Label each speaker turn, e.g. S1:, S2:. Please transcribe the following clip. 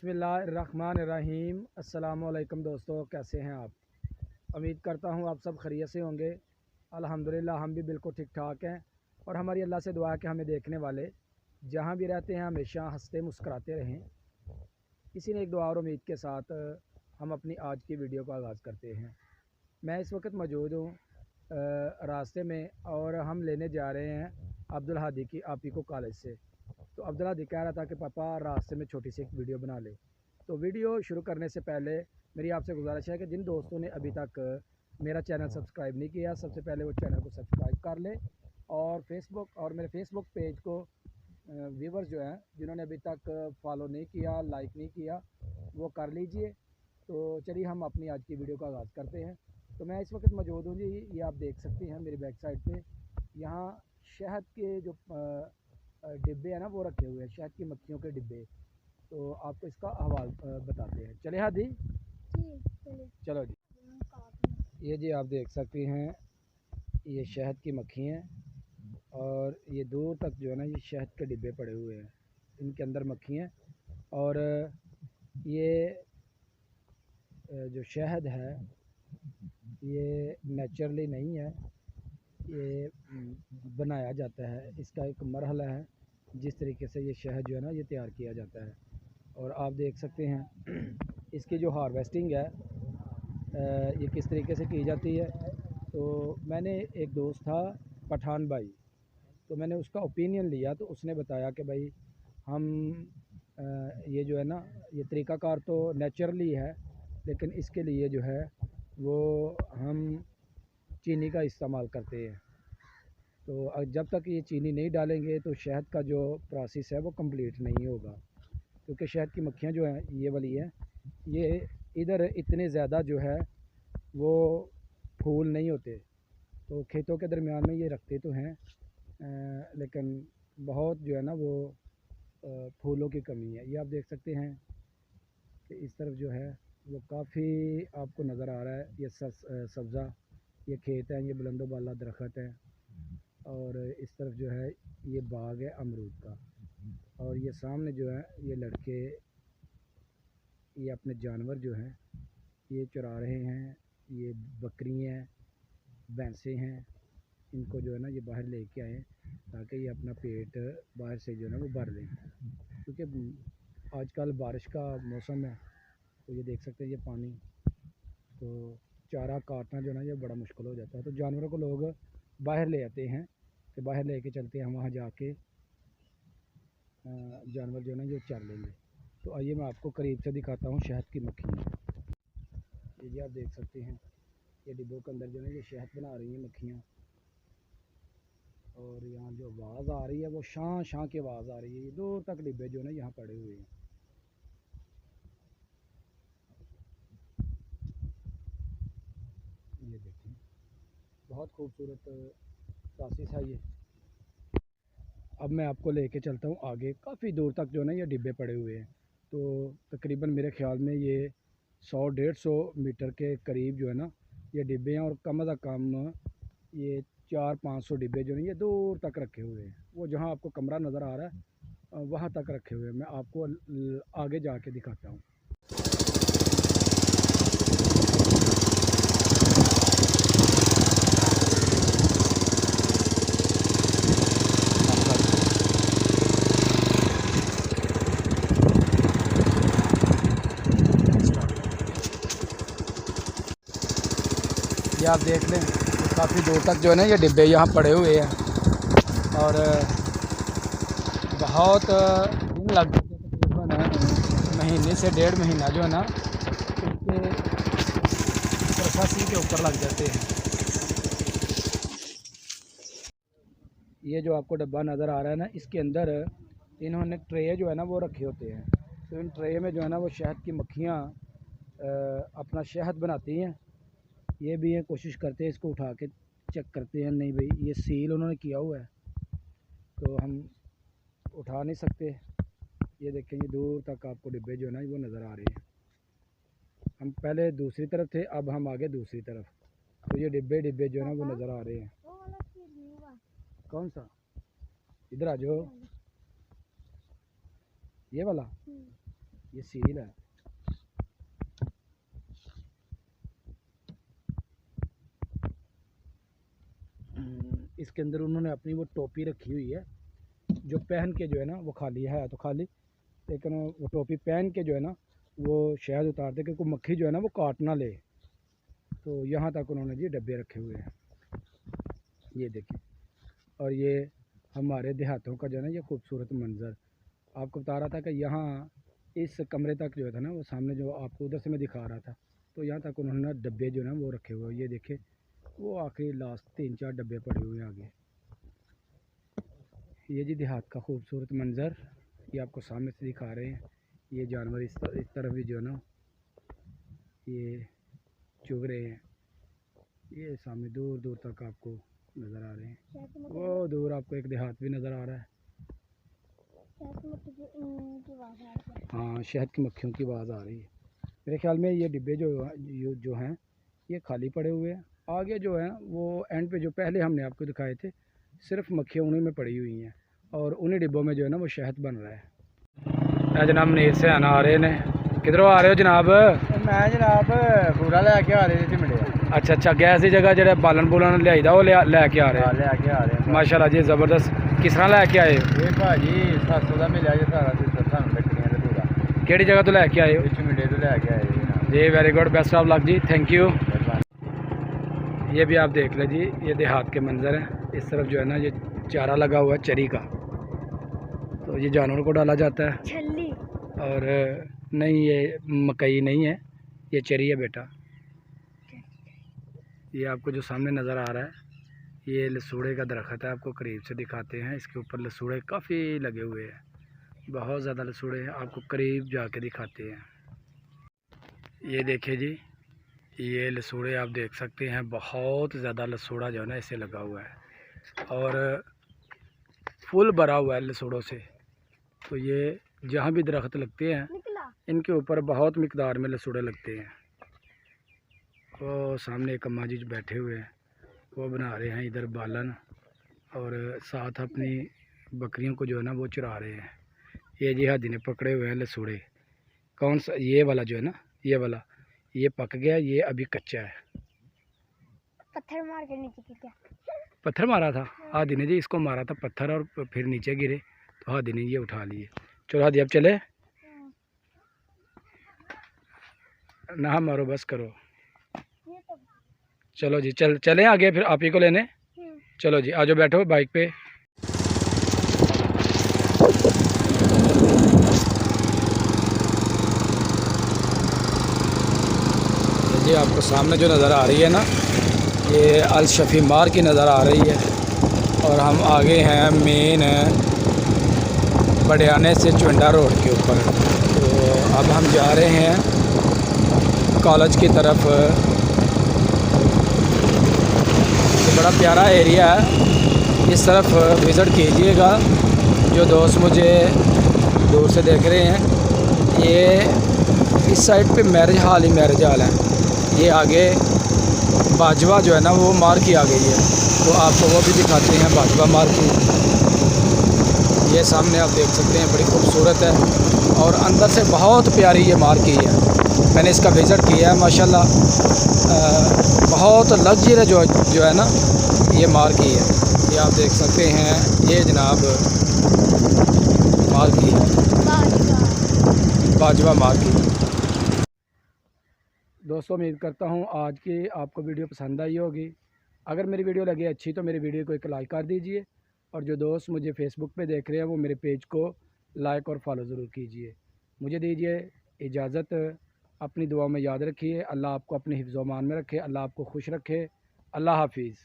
S1: बिस्मिल्लाहिर्रहमानिर्रहीम। अस्सलामुअलैकुम दोस्तों, कैसे हैं आप? उम्मीद करता हूँ आप सब खैरियत से होंगे। अल्हम्दुलिल्लाह हम भी बिल्कुल ठीक ठाक हैं और हमारी अल्लाह से दुआ है कि हमें देखने वाले जहाँ भी रहते हैं हमेशा हंसते मुस्कुराते रहें। इसी ने एक दुआ और उम्मीद के साथ हम अपनी आज की वीडियो का आगाज़ करते हैं। मैं इस वक्त मौजूद हूँ रास्ते में और हम लेने जा रहे हैं अब्दुल हादी की आपी को कॉलेज से। तो अब्दुल हादी कह रहा था कि पापा रास्ते में छोटी सी एक वीडियो बना ले। तो वीडियो शुरू करने से पहले मेरी आपसे गुजारिश है कि जिन दोस्तों ने अभी तक मेरा चैनल सब्सक्राइब नहीं किया, सबसे पहले वो चैनल को सब्सक्राइब कर ले और फेसबुक और मेरे फेसबुक पेज को व्यूवर्स जो हैं जिन्होंने अभी तक फॉलो नहीं किया, लाइक नहीं किया, वो कर लीजिए। तो चलिए हम अपनी आज की वीडियो का आगाज़ करते हैं। तो मैं इस वक्त मौजूद हूँ जी, ये आप देख सकते हैं मेरी बैक साइड पे। यहाँ शहद के जो डिब्बे हैं ना वो रखे हुए हैं, शहद की मक्खियों के डिब्बे। तो आपको इसका अहवाल बताते हैं। चले हादी जी, चलो जी। ये जी आप देख सकते हैं, ये शहद की मक्खी हैं और ये दूर तक जो है ना ये शहद के डिब्बे पड़े हुए हैं, इनके अंदर मक्खी हैं। और ये जो शहद है ये नेचुरली नहीं है, ये बनाया जाता है। इसका एक मरहला है जिस तरीके से ये शहद जो है ना ये तैयार किया जाता है। और आप देख सकते हैं इसकी जो हार्वेस्टिंग है ये किस तरीके से की जाती है। तो मैंने एक दोस्त था पठान भाई, तो मैंने उसका ओपिनियन लिया तो उसने बताया कि भाई हम ये जो है ना ये तरीक़ाकार तो नेचुरली है, लेकिन इसके लिए जो है वो हम चीनी का इस्तेमाल करते हैं। तो जब तक ये चीनी नहीं डालेंगे तो शहद का जो प्रोसेस है वो कंप्लीट नहीं होगा, क्योंकि शहद की मक्खियाँ जो हैं ये वाली हैं, ये इधर इतने ज़्यादा जो है वो फूल नहीं होते। तो खेतों के दरमियान में ये रखते तो हैं लेकिन बहुत जो है ना वो फूलों की कमी है। ये आप देख सकते हैं कि इस तरफ जो है वो काफ़ी आपको नज़र आ रहा है। ये सब्ज़ा ये खेत है, ये बुलंदो बाला दरख्त है और इस तरफ जो है ये बाग है अमरूद का। और ये सामने जो है ये लड़के ये अपने जानवर जो हैं ये चरा रहे हैं। ये बकरियाँ हैं, भैंसें हैं, इनको जो है ना ये बाहर लेके आए ताकि ये अपना पेट बाहर से जो है ना वो भर लें, क्योंकि आजकल बारिश का मौसम है। तो ये देख सकते हैं ये पानी, तो चारा काटना जो है ना ये बड़ा मुश्किल हो जाता है। तो जानवरों को लोग बाहर ले आते हैं कि बाहर लेके चलते हैं, हम वहाँ जाके जानवर जो है ना ये चर लेंगे। तो आइए मैं आपको करीब से दिखाता हूँ शहद की मक्खियाँ। ये आप देख सकते हैं ये डिब्बों के अंदर जो है ये शहद बना रही हैं मक्खियाँ। और यहाँ जो आवाज़ आ रही है वो शां शां की आवाज़ आ रही है। ये दूर तक डिब्बे जो है ना यहाँ पड़े हुए हैं। ये देखें बहुत खूबसूरत प्रोसेस है ये। अब मैं आपको लेके चलता हूँ आगे, काफ़ी दूर तक जो है ना ये डिब्बे पड़े हुए हैं। तो तकरीबन मेरे ख्याल में ये 100-150 मीटर के करीब जो है ना ये डिब्बे हैं और कम अज़ कम ये 400-500 डिब्बे जो है ये दूर तक रखे हुए हैं। वो जहाँ आपको कमरा नज़र आ रहा है वहाँ तक रखे हुए हैं। मैं आपको आगे जाके दिखाता हूँ। ये आप देख लें काफ़ी दूर तक जो है ना ये डिब्बे यहाँ पड़े हुए हैं और बहुत दिन लग जाते हैं, तकरीबन महीने से 1.5 महीना जो है ना इसके प्रोसेसिंग के ऊपर लग जाते हैं। ये जो आपको डब्बा नज़र आ रहा है ना इसके अंदर इन्होंने ट्रे जो है ना वो रखे होते हैं। तो इन ट्रे में जो है ना वो शहद की मक्खियाँ अपना शहद बनाती हैं। ये भी है कोशिश करते हैं इसको उठा के चेक करते हैं, नहीं भाई ये सील उन्होंने किया हुआ है तो हम उठा नहीं सकते। ये देखें ये दूर तक आपको डिब्बे जो है ना वो नज़र आ रहे हैं। हम पहले दूसरी तरफ थे, अब हम आगे दूसरी तरफ। तो ये डिब्बे जो है ना वो नज़र आ रहे हैं। कौन सा? इधर आ जाओ, ये वाला। ये सील है। इसके अंदर उन्होंने अपनी वो टोपी रखी हुई है, जो पहन के जो है ना वो खाली है तो खाली, लेकिन वो टोपी पहन के जो है ना वो शहद उतारते कि कोई मक्खी जो है ना वो काट ना ले। तो यहाँ तक उन्होंने जी डब्बे रखे हुए हैं, ये देखें। और ये हमारे देहातों का जो है ना ये खूबसूरत मंज़र आपको बता रहा था कि यहाँ इस कमरे तक जो था ना वो सामने जो आपको उधर से मैं दिखा रहा था, तो यहाँ तक उन्होंने डब्बे जो है ना वो रखे हुए हैं। ये देखे वो आखिरी लास्ट 3-4 डब्बे पड़े हुए हैं आगे। ये जी देहात का खूबसूरत मंज़र ये आपको सामने से दिखा रहे हैं। ये जानवर इस तरफ भी जो है ना ये चुग रहे हैं। ये सामने दूर दूर तक आपको नज़र आ रहे हैं। वो दूर आपको एक देहात भी नज़र आ रहा है। हाँ, शहद की मक्खियों की आवाज़ आ रही है। मेरे ख्याल में ये डिब्बे जो हैं ये खाली पड़े हुए हैं। आगे जो है वो एंड पे जो पहले हमने आपको दिखाए थे सिर्फ मक्खियाँ उन्हीं में पड़ी हुई हैं, और उन्हीं डिब्बों में जो है ना वो शहद बन रहा है। जनाब मनीर से आना आ रहे ने, किधरों आ रहे हो जनाब?
S2: मैं जनाब पूरा लैके आ रहे थे मिले।
S1: अच्छा अच्छा, गैस की जगह जो बालन बुलन लिया वो लैके आ रहे हैं।
S2: लैके आ रहे हैं
S1: माशाल्लाह जी, ज़बरदस्त। किस तरह लैके आए?
S2: ये भाजी 700 का मिला जी सारा सानू लकड़ियां ते पूरा।
S1: केड़ी जगह तो लैके आए हो?
S2: मिले तो लैके आए
S1: जी, very good, best of luck जी, थैंक यू। ये भी आप देख लें जी, ये देहात के मंज़र हैं। इस तरफ जो है ना ये चारा लगा हुआ है चरी का, तो ये जानवर को डाला जाता है। छल्ली? और नहीं, ये मकई नहीं है, ये चरी है बेटा। ये आपको जो सामने नज़र आ रहा है ये लसूड़े का दरख्त है, आपको करीब से दिखाते हैं। इसके ऊपर लसूड़े काफ़ी लगे हुए हैं, बहुत ज़्यादा लसूड़े हैं, आपको करीब जाके दिखाते हैं। ये देखिए जी, ये लसूड़े आप देख सकते हैं, बहुत ज़्यादा लसूड़ा जो है ना इसे लगा हुआ है और फुल भरा हुआ है लसूड़ों से। तो ये जहाँ भी दरख्त लगते हैं इनके ऊपर बहुत मिकदार में लसूड़े लगते हैं। वो सामने एक अम्मा जी जो बैठे हुए हैं वो बना रहे हैं इधर बालन, और साथ अपनी बकरियों को जो है ना वो चरा रहे हैं। ये जी हादी ने पकड़े हुए हैं लसूड़े। कौन सा? ये वाला जो है ना, ये वाला, ये पक गया, ये अभी कच्चा है।
S3: पत्थर मार के नीचे गिर गया।
S1: पत्थर मारा था हादी ने जी, इसको मारा था पत्थर और फिर नीचे गिरे तो हादी ने ये उठा लिए। चलो हादी अब चले ना, मारो बस करो। चलो जी, चलें आगे फिर आप ही को लेने। चलो जी, आजो बैठो बाइक पे। ये आपको सामने जो नज़र आ रही है ना ये अल शफी मार की नज़र आ रही है, और हम आगे हैं मेन बड़ियाने से चुंडा रोड के ऊपर। तो अब हम जा रहे हैं कॉलेज की तरफ। तो बड़ा प्यारा एरिया है, इस तरफ विज़िट कीजिएगा। जो दोस्त मुझे दूर से देख रहे हैं, ये इस साइड पे मैरिज हॉल ही मैरिज हॉल है। ये आगे बाजवा जो है ना वो मार्की आ गई है, तो आपको वो भी दिखाते हैं बाजवा मार्की। ये सामने आप देख सकते हैं, बड़ी खूबसूरत है और अंदर से बहुत प्यारी ये मार्की है। मैंने इसका विज़िट किया है माशाल्लाह, बहुत लग्जरी जो है ना ये मार्की है। ये आप देख सकते हैं, ये जनाब मार्की है, बाजवा मार्की। दोस्तों उम्मीद करता हूँ आज की आपको वीडियो पसंद आई होगी। अगर मेरी वीडियो लगी अच्छी तो मेरी वीडियो को एक लाइक कर दीजिए, और जो दोस्त मुझे फेसबुक पे देख रहे हैं वो मेरे पेज को लाइक और फॉलो ज़रूर कीजिए। मुझे दीजिए इजाज़त, अपनी दुआ में याद रखिए। अल्लाह आपको अपने हिफ्ज़-ओ-अमान में रखे, अल्लाह आपको खुश रखे। अल्लाह हाफिज़।